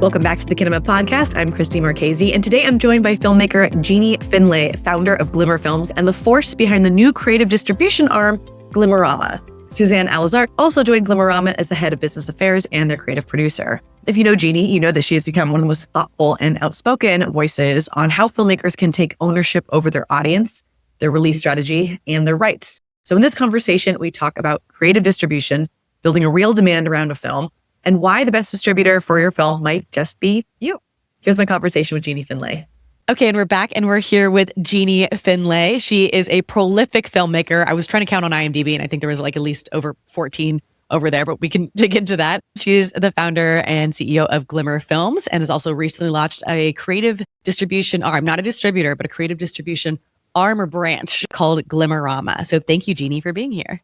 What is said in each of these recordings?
Welcome back to the Glimmerama podcast. I'm Christy Marchese, and today I'm joined by filmmaker Jeanie Finlay, founder of Glimmer Films and the force behind the new creative distribution arm, Glimmerama. Suzanne Alizart also joined Glimmerama as the head of business affairs and their creative producer. If you know Jeanie, you know that she has become one of the most thoughtful and outspoken voices on how filmmakers can take ownership over their audience, their release strategy, and their rights. So in this conversation, we talk about creative distribution, building a real demand around a film, and why the best distributor for your film might just be you. Here's my conversation with Jeanie Finlay. Okay, and we're back, and we're here with Jeanie Finlay. She is a prolific filmmaker. I was trying to count on IMDb, and I think there was like at least over 14 over there, but we can dig into that. She is the founder and CEO of Glimmer Films and has also recently launched a creative distribution arm, not a distributor, but a creative distribution arm or branch called Glimmerama. So thank you, Jeanie, for being here.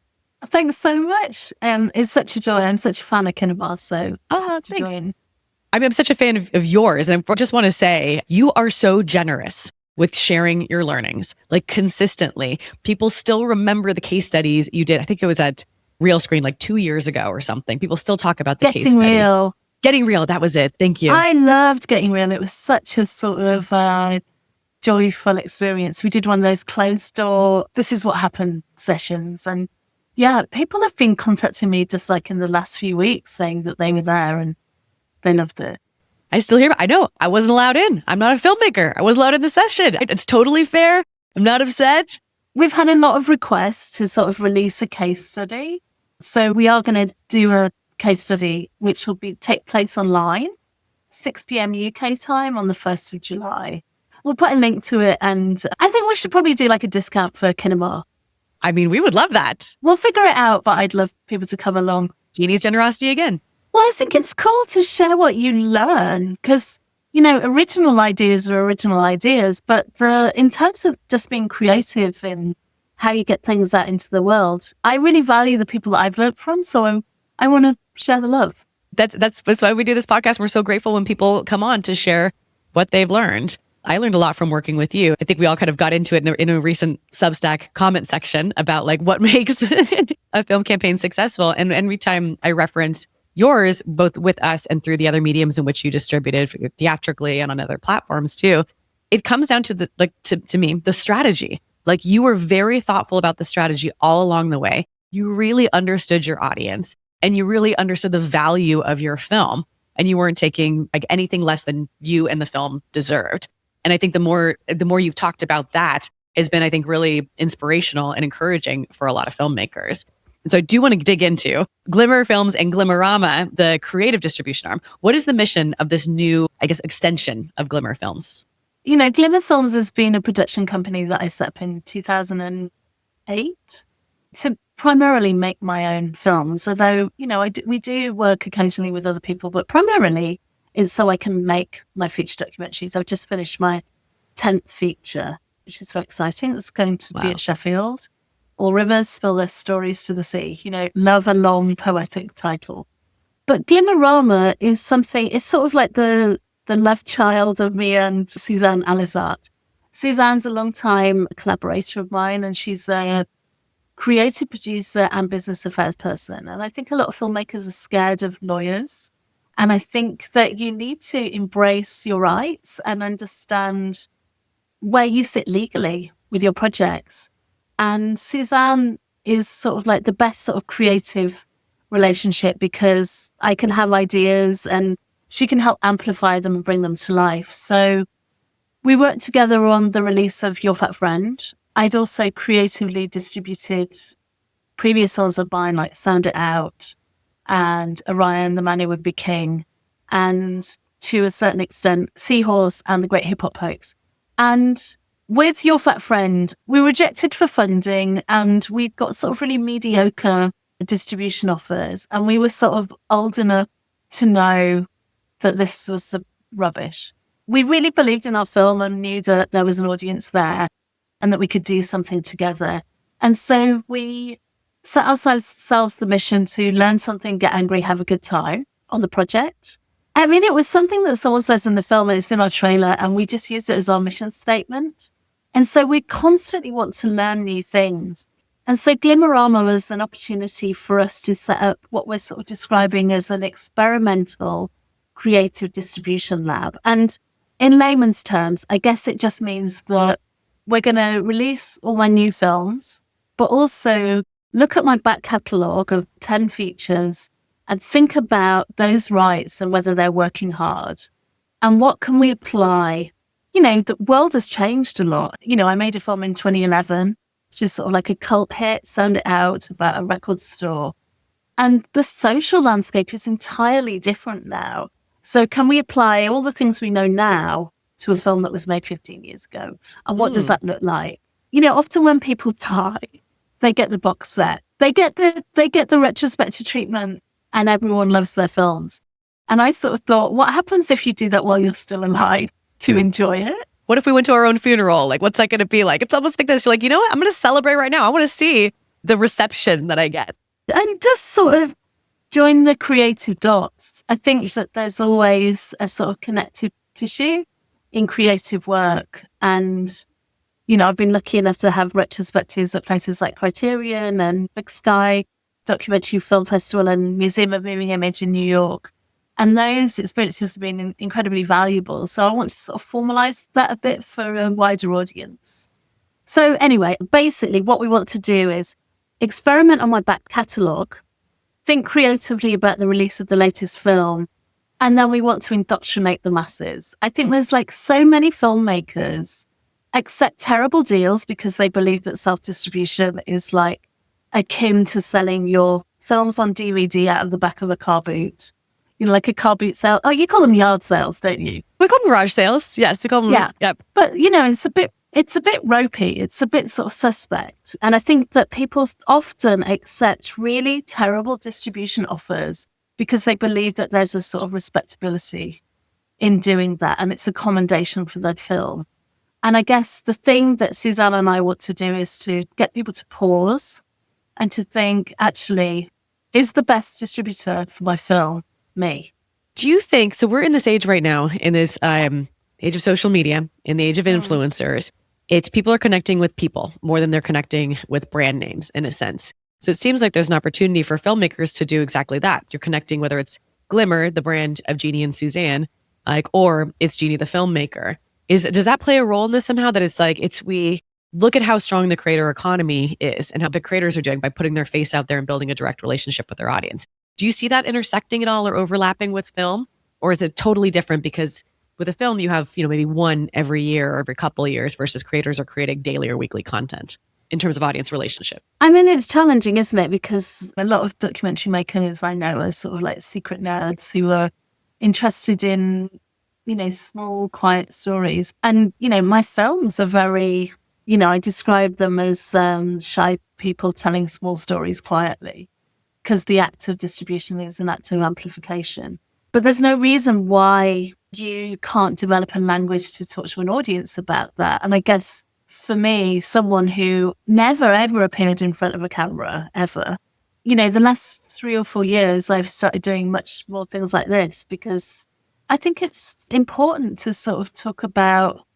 Thanks so much. It's such a joy. I'm such a fan of Glimmerama, so thanks. Join. I'm such a fan of yours, and I just want to say you are so generous with sharing your learnings, like consistently. People still remember the case studies you did. I think it was at Real Screen like 2 years ago or something. People still talk about the case study. Getting Real. That was it. Thank you. I loved Getting Real. It was such a sort of joyful experience. We did one of those closed door, this is what happened sessions, and yeah, people have been contacting me just like in the last few weeks saying that they were there and they loved it. I still hear, I know, I wasn't allowed in. I'm not a filmmaker. I wasn't allowed in the session. It's totally fair. I'm not upset. We've had a lot of requests to sort of release a case study. So we are going to do a case study, which will take place online, 6 p.m. UK time on the 1st of July. We'll put a link to it, and I think we should probably do like a discount for Kinema. I mean, we would love that. We'll figure it out, but I'd love people to come along. Jeannie's generosity again. Well, I think it's cool to share what you learn because, you know, original ideas are original ideas, but in terms of just being creative in how you get things out into the world, I really value the people that I've learned from, so I want to share the love. That's why we do this podcast. We're so grateful when people come on to share what they've learned. I learned a lot from working with you. I think we all kind of got into it in a recent Substack comment section about like what makes a film campaign successful. And every time I reference yours, both with us and through the other mediums in which you distributed theatrically and on other platforms too, it comes down to to me, the strategy. Like you were very thoughtful about the strategy all along the way. You really understood your audience and you really understood the value of your film. And you weren't taking like anything less than you and the film deserved. And I think the more you've talked about that has been, I think, really inspirational and encouraging for a lot of filmmakers. And so I do want to dig into Glimmer Films and Glimmerama, the creative distribution arm. What is the mission of this new, I guess, extension of Glimmer Films? You know, Glimmer Films has been a production company that I set up in 2008 to primarily make my own films. Although, you know, we do work occasionally with other people, but primarily is so I can make my feature documentaries. I've just finished my 10th feature, which is very exciting. It's going to be at Sheffield. All rivers spill their stories to the sea. You know, love a long poetic title. But Glimmerama is something, it's sort of like the love child of me and Suzanne Alizart. Suzanne's a long-time collaborator of mine, and she's a creative producer and business affairs person. And I think a lot of filmmakers are scared of lawyers. And I think that you need to embrace your rights and understand where you sit legally with your projects. And Suzanne is sort of like the best sort of creative relationship because I can have ideas and she can help amplify them and bring them to life. So we worked together on the release of Your Fat Friend. I'd also creatively distributed previous songs of mine like Sound It Out and Orion, The Man Who Would Be King, and to a certain extent, Seahorse and The Great Hip Hop Hoax. And with Your Fat Friend, we were rejected for funding and we got sort of really mediocre distribution offers. And we were sort of old enough to know that this was rubbish. We really believed in our film and knew that there was an audience there and that we could do something together. And so we set ourselves the mission to learn something, get angry, have a good time on the project. I mean, it was something that someone says in the film and it's in our trailer and we just used it as our mission statement. And so we constantly want to learn new things. And so Glimmerama was an opportunity for us to set up what we're sort of describing as an experimental creative distribution lab. And in layman's terms, I guess it just means that we're going to release all my new films, but also look at my back catalogue of 10 features and think about those rights and whether they're working hard. And what can we apply? The world has changed a lot. I made a film in 2011, which is sort of like a cult hit, Sound It Out, about a record store. And the social landscape is entirely different now. So can we apply all the things we know now to a film that was made 15 years ago? And what does that look like? Often when people die, they get the box set. They get the retrospective treatment and everyone loves their films. And I sort of thought, what happens if you do that while you're still alive to enjoy it? What if we went to our own funeral? Like, what's that going to be like? It's almost like this. You're like, you know what? I'm going to celebrate right now. I want to see the reception that I get. And just sort of join the creative dots. I think that there's always a sort of connective tissue in creative work. And, I've been lucky enough to have retrospectives at places like Criterion and Big Sky Documentary Film Festival and Museum of Moving Image in New York. And those experiences have been incredibly valuable. So I want to sort of formalize that a bit for a wider audience. So anyway, basically what we want to do is experiment on my back catalogue, think creatively about the release of the latest film, and then we want to indoctrinate the masses. I think there's so many filmmakers accept terrible deals because they believe that self-distribution is akin to selling your films on DVD out of the back of a car boot. Like a car boot sale. Oh, you call them yard sales, don't you? We call them garage sales. Yes, we call them. Yeah. Yep. But, it's a bit ropey. It's a bit sort of suspect. And I think that people often accept really terrible distribution offers because they believe that there's a sort of respectability in doing that. And it's a commendation for their film. And I guess the thing that Suzanne and I want to do is to get people to pause and to think, actually, is the best distributor for my film me? Do you think, so we're in this age right now, in this age of social media, in the age of influencers, it's people are connecting with people more than they're connecting with brand names in a sense. So it seems like there's an opportunity for filmmakers to do exactly that. You're connecting, whether it's Glimmer, the brand of Jeanie and Suzanne, or it's Jeanie the filmmaker. Does that play a role in this somehow? That we look at how strong the creator economy is and how big creators are doing by putting their face out there and building a direct relationship with their audience. Do you see that intersecting at all or overlapping with film? Or is it totally different because with a film you have, maybe one every year or every couple of years versus creators are creating daily or weekly content in terms of audience relationship? I mean, it's challenging, isn't it? Because a lot of documentary makers I know are sort of secret nerds who are interested in, small, quiet stories. And, my films are very, I describe them as shy people telling small stories quietly, because the act of distribution is an act of amplification. But there's no reason why you can't develop a language to talk to an audience about that. And I guess for me, someone who never, ever appeared in front of a camera, ever, the last 3 or 4 years, I've started doing much more things like this because I think it's important to sort of talk about,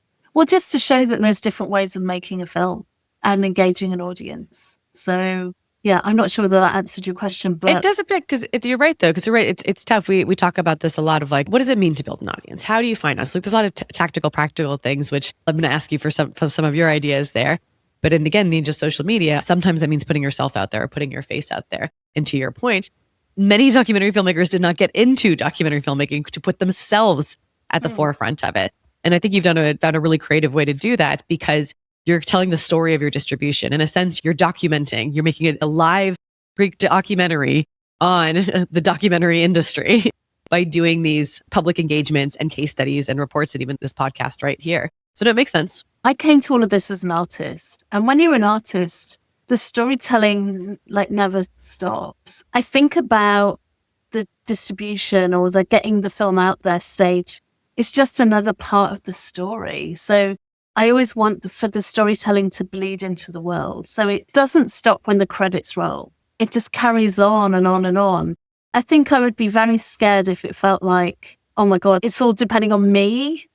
just to show that there's different ways of making a film and engaging an audience. So yeah, I'm not sure whether that answered your question, but it does a bit, because you're right though, because you're right. It's tough. We talk about this a lot of what does it mean to build an audience? How do you find us? There's a lot of tactical, practical things, which I'm going to ask you for some of your ideas there. But again, the age of social media, sometimes that means putting yourself out there or putting your face out there. And to your point, many documentary filmmakers did not get into documentary filmmaking to put themselves at the forefront of it. And I think you've found a really creative way to do that because you're telling the story of your distribution. In a sense, you're documenting, you're making it a live Greek documentary on the documentary industry by doing these public engagements and case studies and reports and even this podcast right here. So it makes sense. I came to all of this as an artist. And when you're an artist, the storytelling never stops. I think about the distribution or the getting the film out there stage. It's just another part of the story. So I always want for the storytelling to bleed into the world. So it doesn't stop when the credits roll. It just carries on and on and on. I think I would be very scared if it felt like, oh my God, it's all depending on me,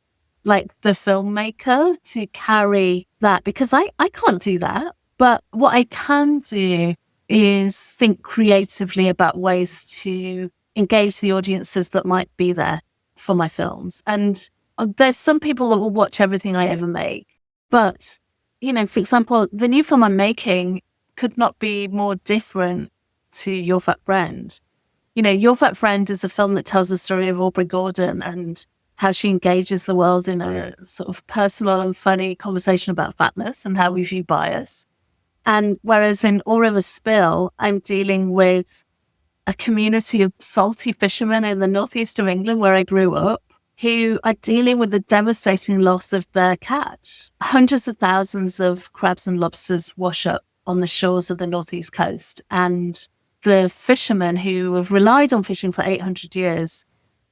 like the filmmaker, to carry that, because I can't do that. But what I can do is think creatively about ways to engage the audiences that might be there. for my films. And there's some people that will watch everything I ever make. But, for example, the new film I'm making could not be more different to Your Fat Friend. Your Fat Friend is a film that tells the story of Aubrey Gordon and how she engages the world in a sort of personal and funny conversation about fatness and how we view bias. And whereas in All Rivers Spill, I'm dealing with a community of salty fishermen in the northeast of England where I grew up, who are dealing with the devastating loss of their catch. Hundreds of thousands of crabs and lobsters wash up on the shores of the northeast coast. And the fishermen who have relied on fishing for 800 years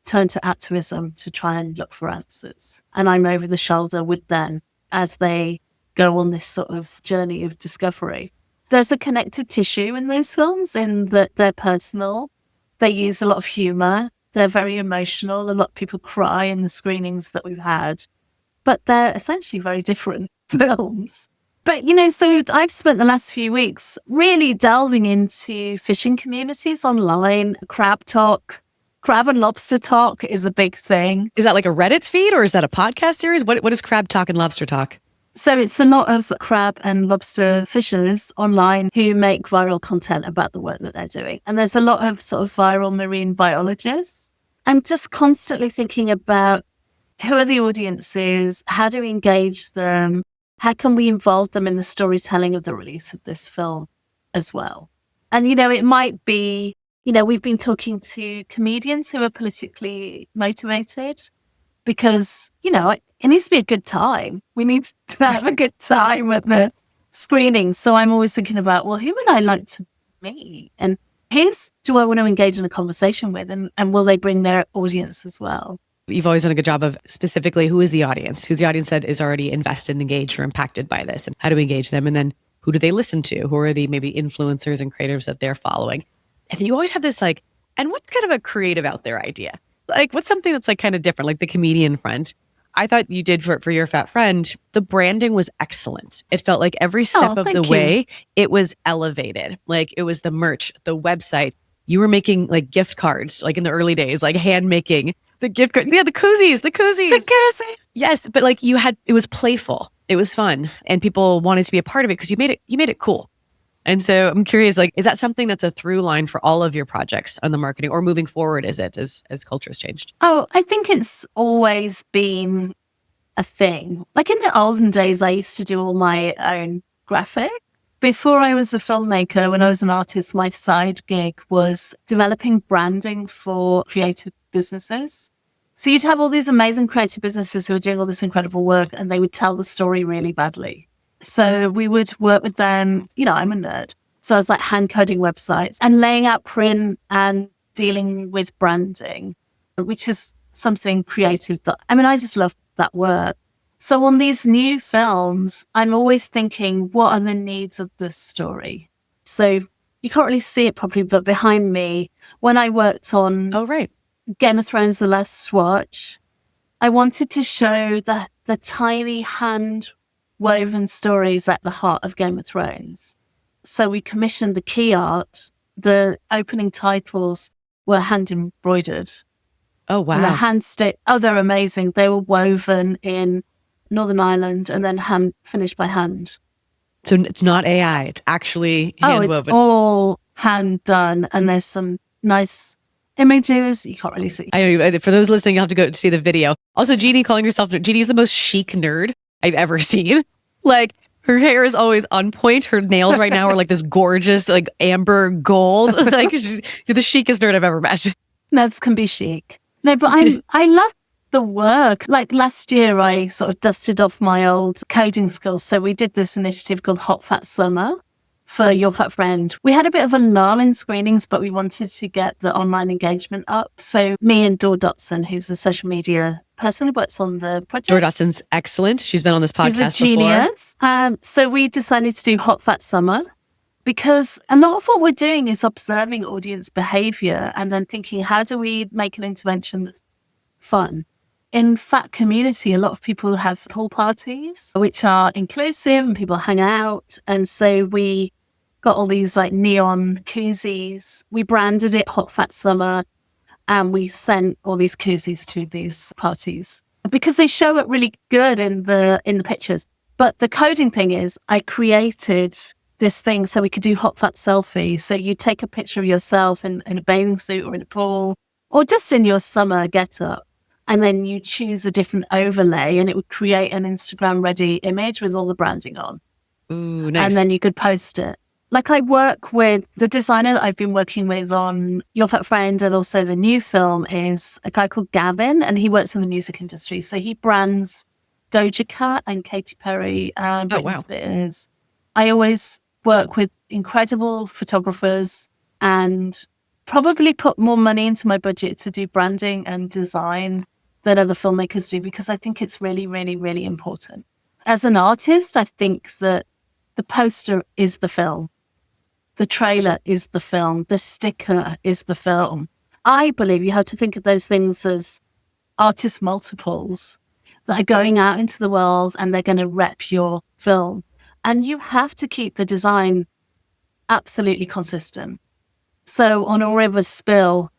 turn to activism to try and look for answers. And I'm over the shoulder with them as they go on this sort of journey of discovery. There's a connective tissue in those films in that they're personal. They use a lot of humor. They're very emotional. A lot of people cry in the screenings that we've had. But they're essentially very different films. But, so I've spent the last few weeks really delving into fishing communities online. Crab and lobster talk is a big thing. Is that like a Reddit feed or is that a podcast series? What is crab talk and lobster talk? So it's a lot of crab and lobster fishers online who make viral content about the work that they're doing. And there's a lot of sort of viral marine biologists. I'm just constantly thinking about who are the audiences? How do we engage them? How can we involve them in the storytelling of the release of this film as well? And, it might be, we've been talking to comedians who are politically motivated because, it needs to be a good time. We need to have a good time at the screening. So I'm always thinking about, well, who would I like to meet? And do I want to engage in a conversation with? And will they bring their audience as well? You've always done a good job of specifically who is the audience? Who's the audience that is already invested and engaged or impacted by this? And how do we engage them? And then who do they listen to? Who are the maybe influencers and creators that they're following? And then you always have this and what's kind of a creative out there idea? What's something that's kind of different, like the comedian front? I thought you did for Your Fat Friend, the branding was excellent. It felt like every step of the way, it was elevated. It was the merch, the website. You were making gift cards, in the early days, hand making. The gift card, the koozies. Yes, but it was playful. It was fun, and people wanted to be a part of it because you made it cool. And so I'm curious, is that something that's a through line for all of your projects on the marketing, or moving forward? Is it as culture has changed? Oh, I think it's always been a thing. In the olden days, I used to do all my own graphics. Before I was a filmmaker, when I was an artist, my side gig was developing branding for creative businesses. So you'd have all these amazing creative businesses who are doing all this incredible work, and they would tell the story really badly. So we would work with them. I'm a nerd. So I was hand coding websites and laying out print and dealing with branding, which is something creative that, I just love that work. So on these new films, I'm always thinking, what are the needs of the story? So you can't really see it properly, but behind me, when I worked on Game of Thrones, The Last Watch, I wanted to show the tiny hand-woven stories at the heart of Game of Thrones. So we commissioned the key art. The opening titles were hand-embroidered. Oh, wow. And the hand-stitched. Oh, they're amazing. They were woven in Northern Ireland and then finished by hand. So it's not AI. It's actually hand-woven. Oh, it's all hand-done. And there's some nice images you can't really see. For those listening, you'll have to go to see the video. Also, Jeanie calling herself, Jeannie's the most chic nerd I've ever seen. Her hair is always on point. Her nails right now are this gorgeous, amber gold. It's you're the chicest nerd I've ever met. Nerds can be chic. No, but I love the work. Last year, I sort of dusted off my old coding skills. So we did this initiative called Hot Fat Summer for Your Fat Friend. We had a bit of a lull in screenings, but we wanted to get the online engagement up. So me and Dor Dotson, who's a social media person who works on the project. Dor Dotson's excellent. She's been on this podcast She's a genius. So we decided to do Hot Fat Summer because a lot of what we're doing is observing audience behavior and then thinking, how do we make an intervention that's fun? In fat community, a lot of people have pool parties, which are inclusive and people hang out. And so we got all these neon koozies. We branded it Hot Fat Summer. And we sent all these koozies to these parties because they show it really good in the pictures. But the coding thing is I created this thing so we could do hot fat selfies. So you take a picture of yourself in a bathing suit or in a pool or just in your summer getup. And then you choose a different overlay and it would create an Instagram ready image with all the branding on. Ooh, nice. And then you could post it. Like I work with the designer that I've been working with on Your Fat Friend and also the new film is a guy called Gavin, and he works in the music industry. So he brands Doja Cat and Katy Perry and Britney Spears. I always work with incredible photographers and probably put more money into my budget to do branding and design than other filmmakers do because I think it's really, really, really important. As an artist, I think that the poster is the film. The trailer is the film. The sticker is the film. I believe you have to think of those things as artist multiples that are going out into the world and they're going to rep your film. And you have to keep the design absolutely consistent. So on All Rivers Spill,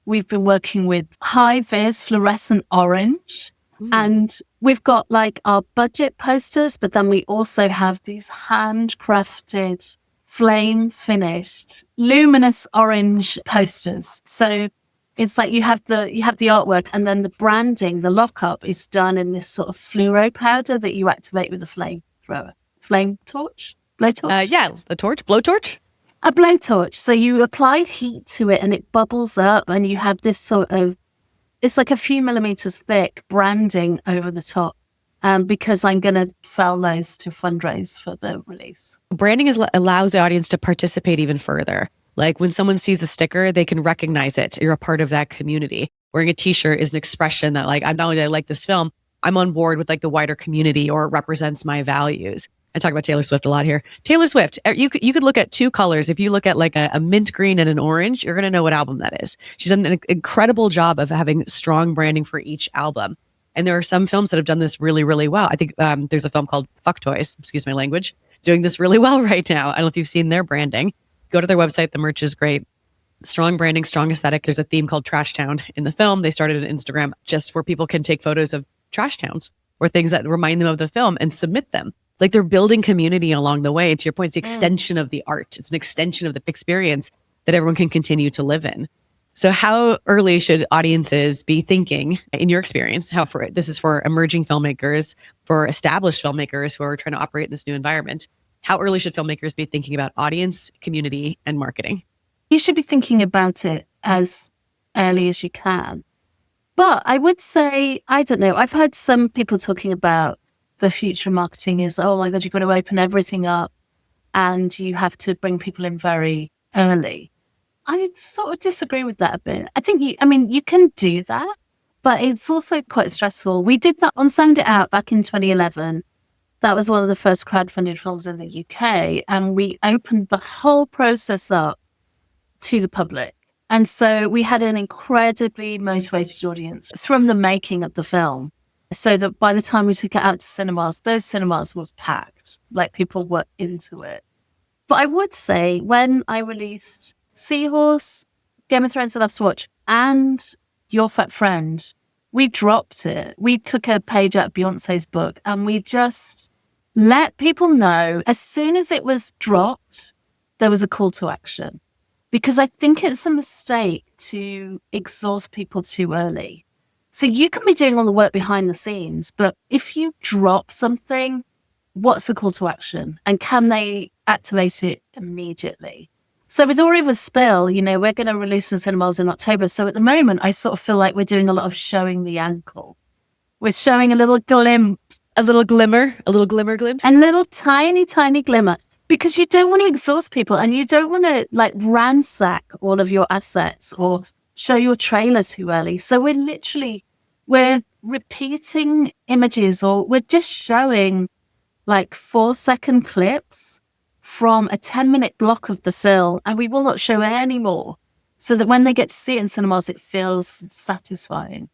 we've been working with high-vis fluorescent orange. And we've got like our budget posters, but then we also have these handcrafted, flame-finished, luminous orange posters. So it's like you have the artwork and then the branding, the lockup is done in this sort of fluoro powder that you activate with a flamethrower. Flame torch? Blowtorch? The torch? Blowtorch? A blowtorch. So you apply heat to it and it bubbles up and you have this sort of, it's like a few millimeters thick branding over the top because I'm going to sell those to fundraise for the release. Branding allows the audience to participate even further. Like when someone sees a sticker, they can recognize it. You're a part of that community. Wearing a t-shirt is an expression that like, I'm not only do I like this film, I'm on board with like the wider community or it represents my values. I talk about Taylor Swift a lot here. Taylor Swift, you could look at two colors. If you look at like a mint green and an orange, you're going to know what album that is. She's done an incredible job of having strong branding for each album. And there are some films that have done this really, really well. I think there's a film called Fuck Toys, excuse my language, doing this really well right now. I don't know if you've seen their branding. Go to their website. The merch is great. Strong branding, strong aesthetic. There's a theme called Trash Town in the film. They started an Instagram just where people can take photos of trash towns or things that remind them of the film and submit them. Like they're building community along the way. And to your point, it's the extension of the art. It's an extension of the experience that everyone can continue to live in. So how early should audiences be thinking, in your experience, this is for emerging filmmakers, for established filmmakers who are trying to operate in this new environment, how early should filmmakers be thinking about audience, community, and marketing? You should be thinking about it as early as you can. But I would say, I don't know, I've heard some people talking about the future of marketing is, oh my God, you've got to open everything up and you have to bring people in very early. I sort of disagree with that a bit. I think you can do that, but it's also quite stressful. We did that on Sound It Out back in 2011. That was one of the first crowdfunded films in the UK. And we opened the whole process up to the public. And so we had an incredibly motivated audience from the making of the film. So that by the time we took it out to cinemas, those cinemas were packed, like people were into it. But I would say when I released Seahorse, Game of Thrones: The Last Watch, and Your Fat Friend, we dropped it. We took a page out of Beyonce's book and we just let people know as soon as it was dropped, there was a call to action. Because I think it's a mistake to exhaust people too early. So you can be doing all the work behind the scenes, but if you drop something, what's the call to action? And can they activate it immediately? So with All Rivers Spill, we're going to release in cinemas in October. So at the moment, I sort of feel like we're doing a lot of showing the ankle. We're showing a little glimpse. A little glimmer glimpse? A little tiny, tiny glimmer. Because you don't want to exhaust people and you don't want to like ransack all of your assets or show your trailer too early. So we're repeating images or we're just showing like 4-second clips from a 10-minute block of the film and we will not show any more so that when they get to see it in cinemas, it feels satisfying.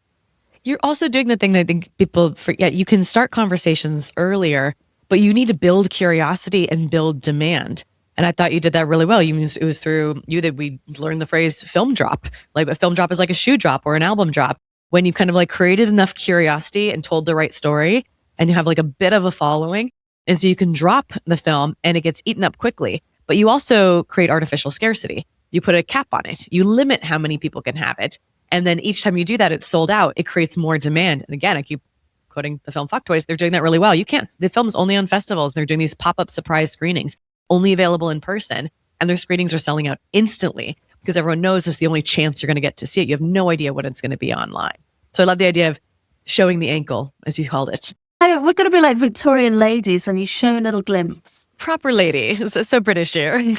You're also doing the thing that I think people forget. You can start conversations earlier, but you need to build curiosity and build demand. And I thought you did that really well. It was through you that we learned the phrase film drop. Like a film drop is like a shoe drop or an album drop. When you've kind of like created enough curiosity and told the right story and you have like a bit of a following. And so you can drop the film and it gets eaten up quickly. But you also create artificial scarcity. You put a cap on it. You limit how many people can have it. And then each time you do that, it's sold out. It creates more demand. And again, I keep quoting the film Fucktoys. They're doing that really well. The film's only on festivals. They're doing these pop-up surprise screenings, only available in person. And their screenings are selling out instantly because everyone knows it's the only chance you're going to get to see it. You have no idea what it's going to be online. So I love the idea of showing the ankle, as you called it. We're going to be like Victorian ladies and you show a little glimpse. Proper lady. So British here.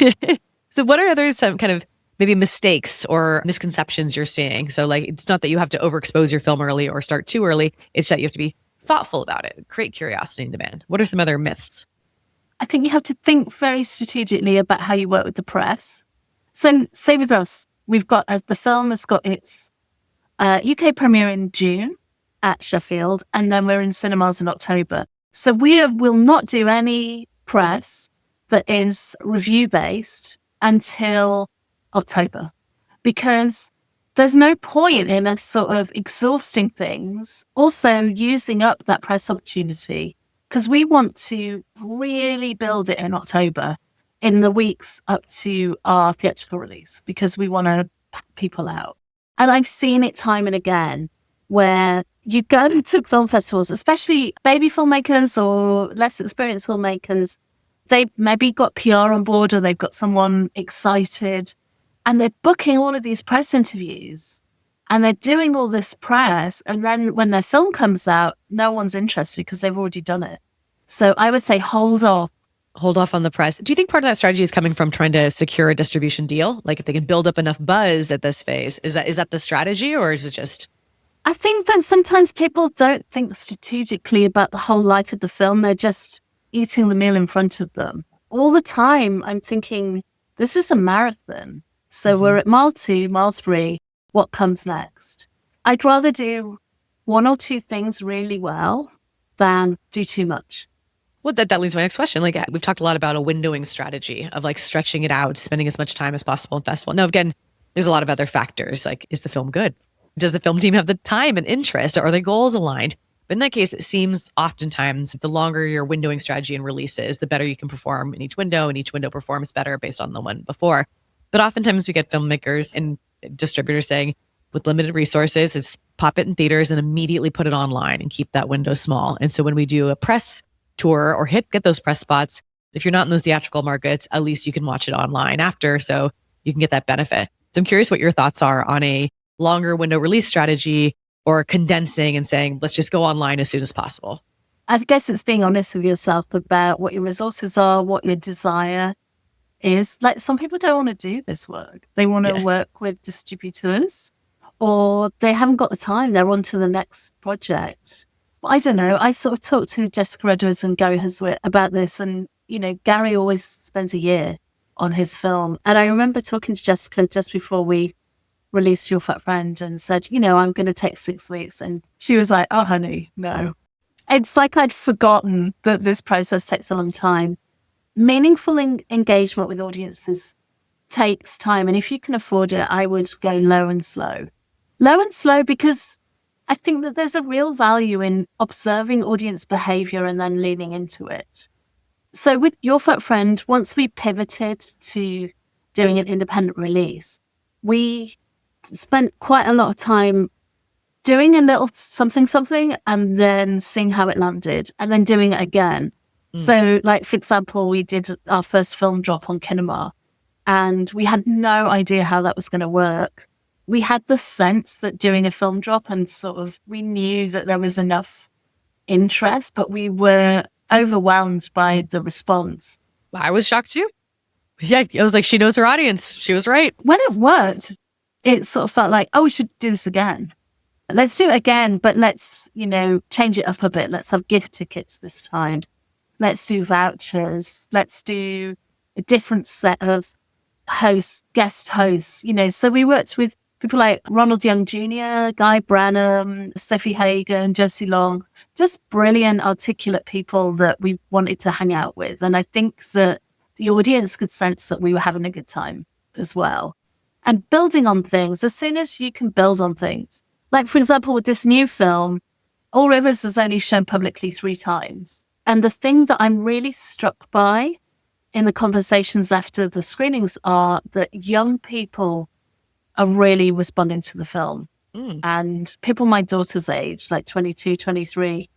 So what are other some kind of maybe mistakes or misconceptions you're seeing? So like, it's not that you have to overexpose your film early or start too early. It's that you have to be thoughtful about it, create curiosity and demand. What are some other myths? I think you have to think very strategically about how you work with the press. So say with us, we've got, the film has got its UK premiere in June at Sheffield, and then we're in cinemas in October. So we will not do any press that is review-based until October, because there's no point in us sort of exhausting things, also using up that press opportunity, because we want to really build it in October in the weeks up to our theatrical release, because we want to pack people out. And I've seen it time and again where you go to film festivals, especially baby filmmakers or less experienced filmmakers, they've maybe got PR on board or they've got someone excited and they're booking all of these press interviews and they're doing all this press. And then when their film comes out, no one's interested because they've already done it. So I would say hold off. Hold off on the press. Do you think part of that strategy is coming from trying to secure a distribution deal? Like if they can build up enough buzz at this phase, is that the strategy, or is it just? I think that sometimes people don't think strategically about the whole life of the film. They're just eating the meal in front of them. All the time, I'm thinking, this is a marathon. So we're at mile 2, mile 3. What comes next? I'd rather do one or two things really well than do too much. Well, that leads to my next question. Like we've talked a lot about a windowing strategy of like stretching it out, spending as much time as possible in festival. Now, again, there's a lot of other factors. Like, is the film good? Does the film team have the time and interest? Are their goals aligned? But in that case, it seems oftentimes the longer your windowing strategy and release is, the better you can perform in each window, and each window performs better based on the one before. But oftentimes we get filmmakers and distributors saying, with limited resources, it's pop it in theaters and immediately put it online and keep that window small. And so when we do a press tour or get those press spots, if you're not in those theatrical markets, at least you can watch it online after, so you can get that benefit. So I'm curious what your thoughts are on a longer window release strategy or condensing and saying, let's just go online as soon as possible. I guess it's being honest with yourself about what your resources are, what your desire is. Like some people don't want to do this work. They want to work with distributors, or they haven't got the time. They're on to the next project. But I don't know. I sort of talked to Jessica Edwards and Gary Huswitt about this. And, you know, Gary always spends a year on his film. And I remember talking to Jessica just before we released Your Fat Friend and said, you know, I'm going to take 6 weeks. And she was like, oh, honey, no. It's like I'd forgotten that this process takes a long time. Meaningful engagement with audiences takes time. And if you can afford it, I would go low and slow. Low and slow because I think that there's a real value in observing audience behavior and then leaning into it. So with Your Fat Friend, once we pivoted to doing an independent release, we spent quite a lot of time doing a little something and then seeing how it landed and then doing it again. So like, for example, we did our first film drop on Glimmerama and we had no idea how that was going to work. We had the sense that doing a film drop and sort of, we knew that there was enough interest, but we were overwhelmed by the response. I was shocked too. Yeah, I was like, she knows her audience. She was right. When it worked, it sort of felt like, oh, we should do this again. Let's do it again, but let's, you know, change it up a bit. Let's have gift tickets this time. Let's do vouchers. Let's do a different set of hosts, guest hosts, you know. So we worked with people like Ronald Young Jr., Guy Branum, Sophie Hagen, Josie Long, just brilliant, articulate people that we wanted to hang out with. And I think that the audience could sense that we were having a good time as well. And building on things, as soon as you can build on things. Like, for example, with this new film, All Rivers is only shown publicly 3 times. And the thing that I'm really struck by in the conversations after the screenings are that young people are really responding to the film. And people my daughter's age, like 22, 23.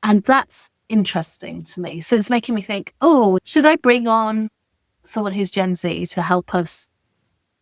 And that's interesting to me. So it's making me think, oh, should I bring on someone who's Gen Z to help us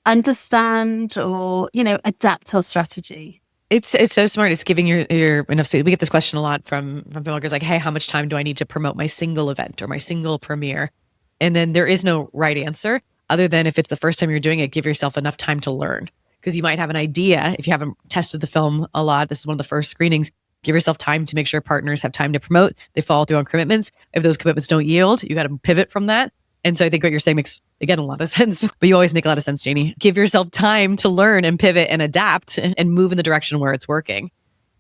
understand or, adapt our strategy? It's so smart. It's giving your enough space. We get this question a lot from filmmakers, like, hey, how much time do I need to promote my single event or my single premiere? And then there is no right answer other than if it's the first time you're doing it, give yourself enough time to learn. Because you might have an idea. If you haven't tested the film a lot, this is one of the first screenings. Give yourself time to make sure partners have time to promote. They follow through on commitments. If those commitments don't yield, you got to pivot from that. And so I think what you're saying makes, again, a lot of sense. But you always make a lot of sense, Jeanie. Give yourself time to learn and pivot and adapt and move in the direction where it's working.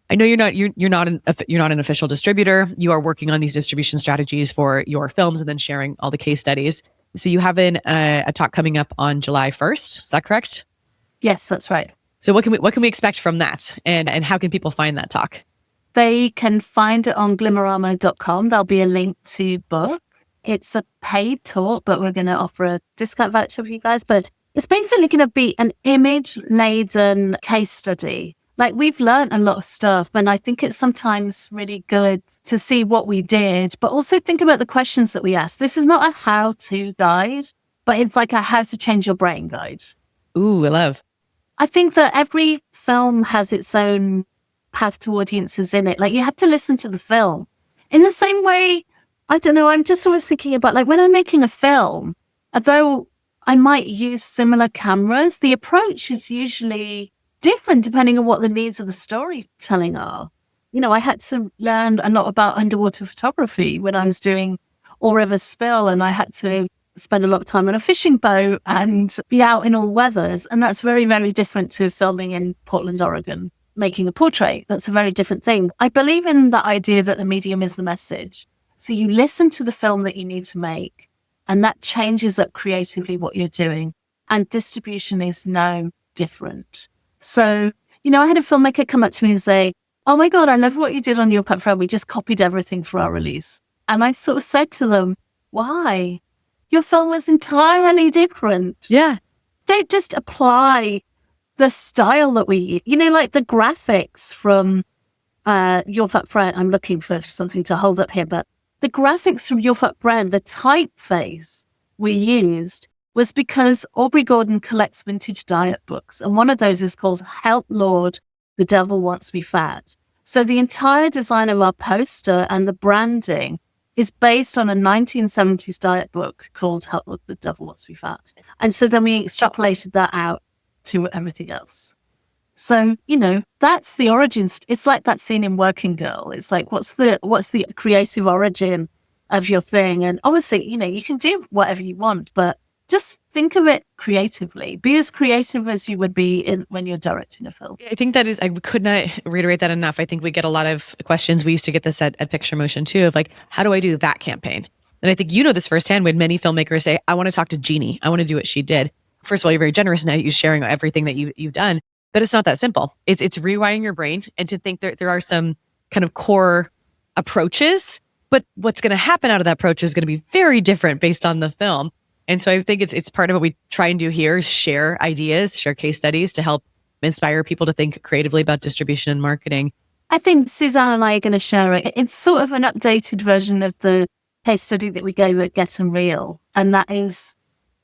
I know you're not an official distributor. You are working on these distribution strategies for your films and then sharing all the case studies. So you have a talk coming up on July 1st. Is that correct? Yes, that's right. So what can we expect from that? And how can people find that talk? They can find it on glimmerama.com. There'll be a link to book. It's a paid talk, but we're going to offer a discount voucher for you guys. But it's basically going to be an image-laden case study. Like, we've learned a lot of stuff, and I think it's sometimes really good to see what we did, but also think about the questions that we asked. This is not a how-to guide, but it's like a how to change your brain guide. Ooh, I love. I think that every film has its own path to audiences in it. Like, you have to listen to the film. In the same way, I don't know, I'm just always thinking about, like, when I'm making a film, although I might use similar cameras, the approach is usually different depending on what the needs of the storytelling are. I had to learn a lot about underwater photography when I was doing All Rivers Spill, and I had to spend a lot of time on a fishing boat and be out in all weathers. And that's very, very different to filming in Portland, Oregon, making a portrait. That's a very different thing. I believe in that idea that the medium is the message. So you listen to the film that you need to make, and that changes up creatively what you're doing. And distribution is no different. So, I had a filmmaker come up to me and say, oh my God, I love what you did on Your Pet Friend. We just copied everything for our release. And I sort of said to them, why? Your film was entirely different. Yeah. Don't just apply the style that we, like the graphics from Your Pet Friend. I'm looking for something to hold up here, but the graphics from Your Pet Friend, the typeface we used was because Aubrey Gordon collects vintage diet books. And one of those is called Help Lord, The Devil Wants Me Fat. So the entire design of our poster and the branding is based on a 1970s diet book called Help Lord, The Devil Wants Me Fat. And so then we extrapolated that out to everything else. So, that's the origins. It's like that scene in Working Girl. It's like, what's the creative origin of your thing? And obviously, you can do whatever you want, but just think of it creatively. Be as creative as you would be when you're directing a film. I think I could not reiterate that enough. I think we get a lot of questions. We used to get this at Picture Motion too, of like, how do I do that campaign? And I think this firsthand when many filmmakers say, I want to talk to Jeanie. I want to do what she did. First of all, you're very generous now. You're sharing everything that you've done, but it's not that simple. It's rewiring your brain and to think there are some kind of core approaches, but what's going to happen out of that approach is going to be very different based on the film. And so I think it's part of what we try and do here is share ideas, share case studies to help inspire people to think creatively about distribution and marketing. I think Suzanne and I are going to share it. It's sort of an updated version of the case study that we gave at Get Unreal. And that is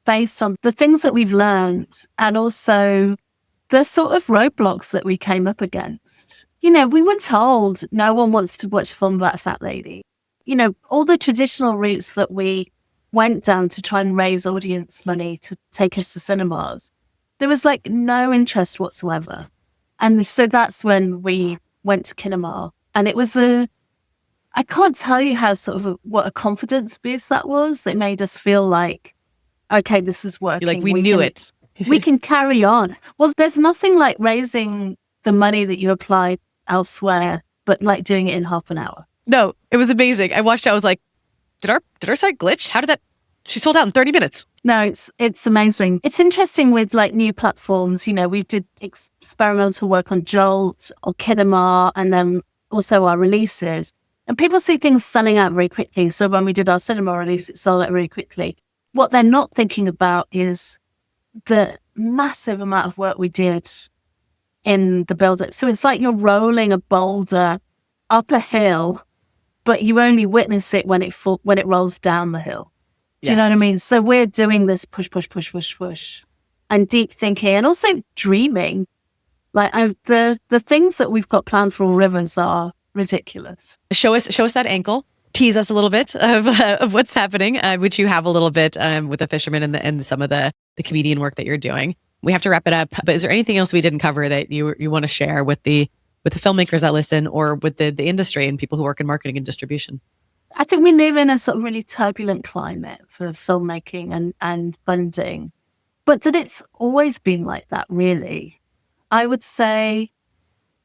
based on the things that we've learned and also the sort of roadblocks that we came up against. We were told no one wants to watch a film about a fat lady. All the traditional routes that we went down to try and raise audience money to take us to cinemas, there was like no interest whatsoever. And so that's when we went to Kinema. And it was I can't tell you how what a confidence boost that was. It made us feel like, okay, this is working. Like we knew it. We can carry on. Well, there's nothing like raising the money that you applied elsewhere, but like doing it in half an hour. No, it was amazing. I watched it. I was like, did our site glitch? How did She sold out in 30 minutes. No, it's amazing. It's interesting with like new platforms. You know, we did experimental work on Jolt or Kinema, and then also our releases. And people see things selling out very quickly. So when we did our cinema release, it sold out really quickly. What they're not thinking about is the massive amount of work we did in the build-up. So it's like you're rolling a boulder up a hill, but you only witness it when it rolls down the hill. Do you know what I mean? So we're doing this push, and deep thinking, and also dreaming. Like the things that we've got planned for Rivers are ridiculous. Show us that ankle. Tease us a little bit of what's happening, which you have a little bit with the fishermen and some of the comedian work that you're doing. We have to wrap it up, but is there anything else we didn't cover that you want to share with the filmmakers that listen, or with the industry and people who work in marketing and distribution? I think we live in a sort of really turbulent climate for filmmaking and funding, but that it's always been like that, really. I would say,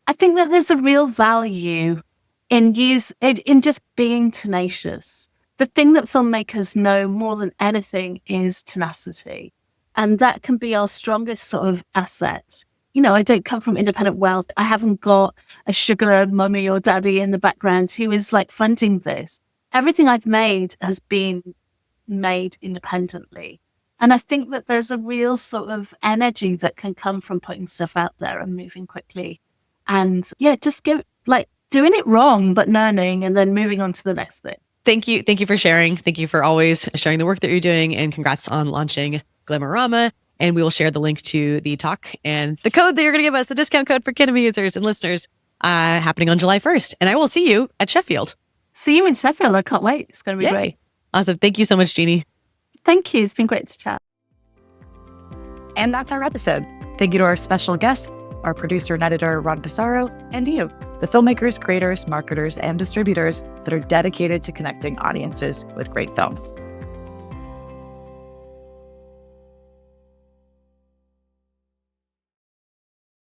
I think that there's a real value in just being tenacious. The thing that filmmakers know more than anything is tenacity. And that can be our strongest sort of asset. You know, I don't come from independent wealth. I haven't got a sugar mummy or daddy in the background who is like funding this. Everything I've made has been made independently. And I think that there's a real sort of energy that can come from putting stuff out there and moving quickly. And yeah, just doing it wrong, but learning and then moving on to the next thing. Thank you. Thank you for sharing. Thank you for always sharing the work that you're doing, and congrats on launching Glimmerama. And we will share the link to the talk and the code that you're going to give us, the discount code for Kinema users and listeners, happening on July 1st. And I will see you at Sheffield. See you in Sheffield. I can't wait. It's going to be great. Awesome. Thank you so much, Jeanie. Thank you. It's been great to chat. And that's our episode. Thank you to our special guest, our producer and editor, Ron Pissarro, and you, the filmmakers, creators, marketers, and distributors that are dedicated to connecting audiences with great films.